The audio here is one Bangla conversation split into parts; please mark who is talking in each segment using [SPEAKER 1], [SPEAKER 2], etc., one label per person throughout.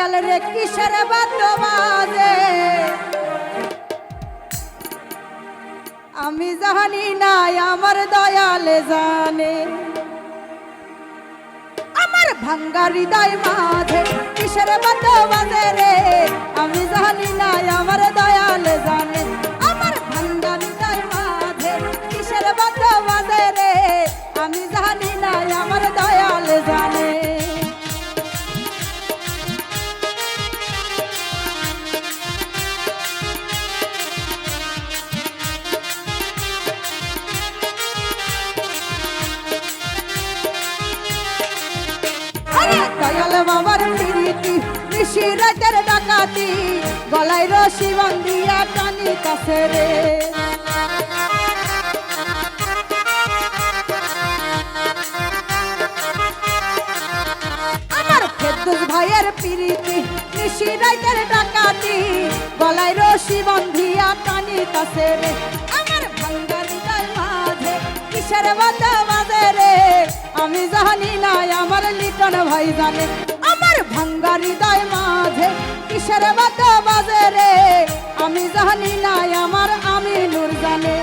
[SPEAKER 1] দয়াল রে কিসের বাদ্য বাজে আমি জানি না আমার দয়াল জানে আমার ভাঙ্গা হৃদয় মাঝে কিসের বাদ্য বাজে রে আমি জানি না আমার দয়াল জানে আমার ভাঙ্গা হৃদয় মাঝে কিসের বাদ্য বাজে রে আমি জানি না আমার দয়াল জানে দয়াল বাবার প্রীতি ঋষি রাতের ডাকাতি গলায় রশি বান্ধিয়া টানি কাছে রে আমার ফেরদৌস ভাইয়ের প্রীতি ঋষি রাতের ডাকাতি গলায় রশি বান্ধিয়া টানি কাছে রে আমার ভাঙ্গা হৃদয় মাঝে কিসের বাদ্য বাজে রে আমি জানি না আমার লিটন ভাই জানে আমার ভাঙ্গা হৃদয় মাঝে কিসের বাদ্য বাজে রে আমি জানি না আমার আমিনুর জানে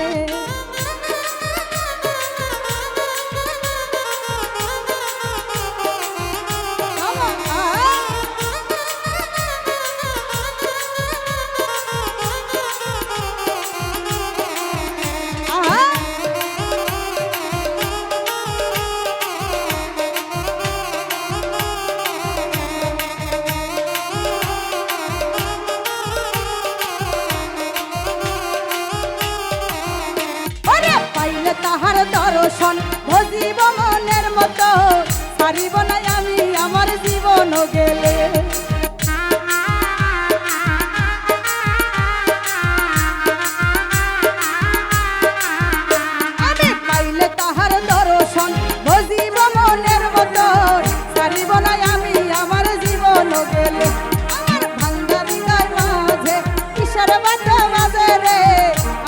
[SPEAKER 1] তাহার দর্শন ভজিব মনের মতো সারিব না আমি আমার জীবন গেলে আমি পাইলে তাহার দর্শন ভজিব মনের মতো সারিব না আমি আমার জীবন গেলে আমার ভাঙ্গা হৃদয় মাঝে কিসের বাদ্য বাজে রে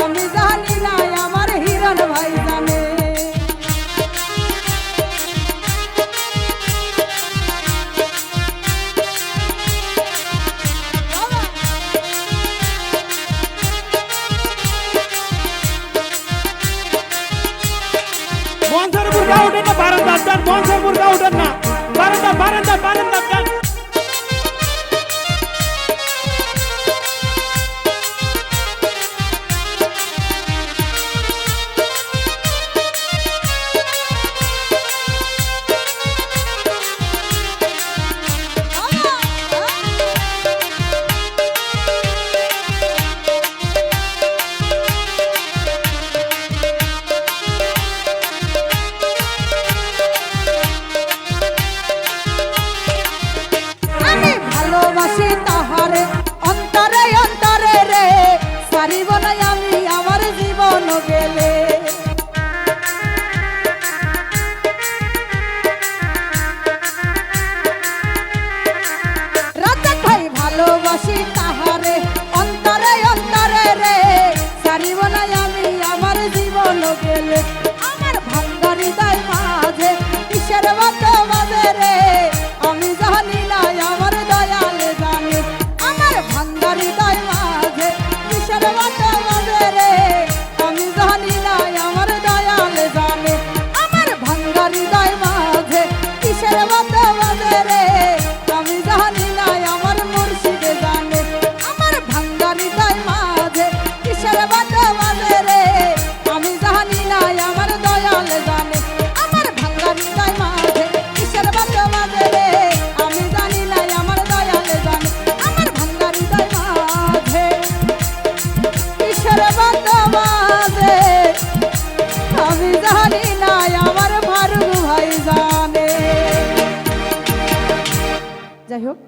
[SPEAKER 1] আমি জানি না আমার হিরণ ভাই জানে
[SPEAKER 2] মনসার মুরগা উঠেন না বারান্দা যান মনসার মুরগা উঠেন না বারান্দা বারান্দা বারান্দা যান
[SPEAKER 1] ভালোবাসি তাহারে অন্তরে অন্তরে রে সারিব না আমি আমার জীবন গেলে রাজা ভাই ভালোবাসি তাহারে অন্তরে অন্তরে রে সারিব না আমি আমার জীবন গেলে আমার ভাঙ্গা হৃদয় মাঝে কিসের বাদ্য বাজে রে আমি জানি না আমার দয়াল জানে আমার ভাঙ্গা হৃদয় মাঝে কিসের বাদ্য বাজে রে আমি জানি না আমার দয়াল জানে আমার ভাঙ্গা হৃদয় মাঝে কিসের বাদ্য বাজে রে আমি জানি না আমার মুর্শিদ জানে আমার ভাঙ্গা হৃদয় মাঝে কিসের বাদ্য বাজে রে আমি জানি না আমার দয়াল জানে আমার ভাঙ্গা হৃদয় মাঝে কিসের বাদ্য বাজে রে আমি জানি না আমার দয়াল জানে আমার ভাঙ্গা হৃদয় মাঝে কিসের বাদ্য বাজে আমি জানি না আমার ফারুক ভাই জানে যাই হোক।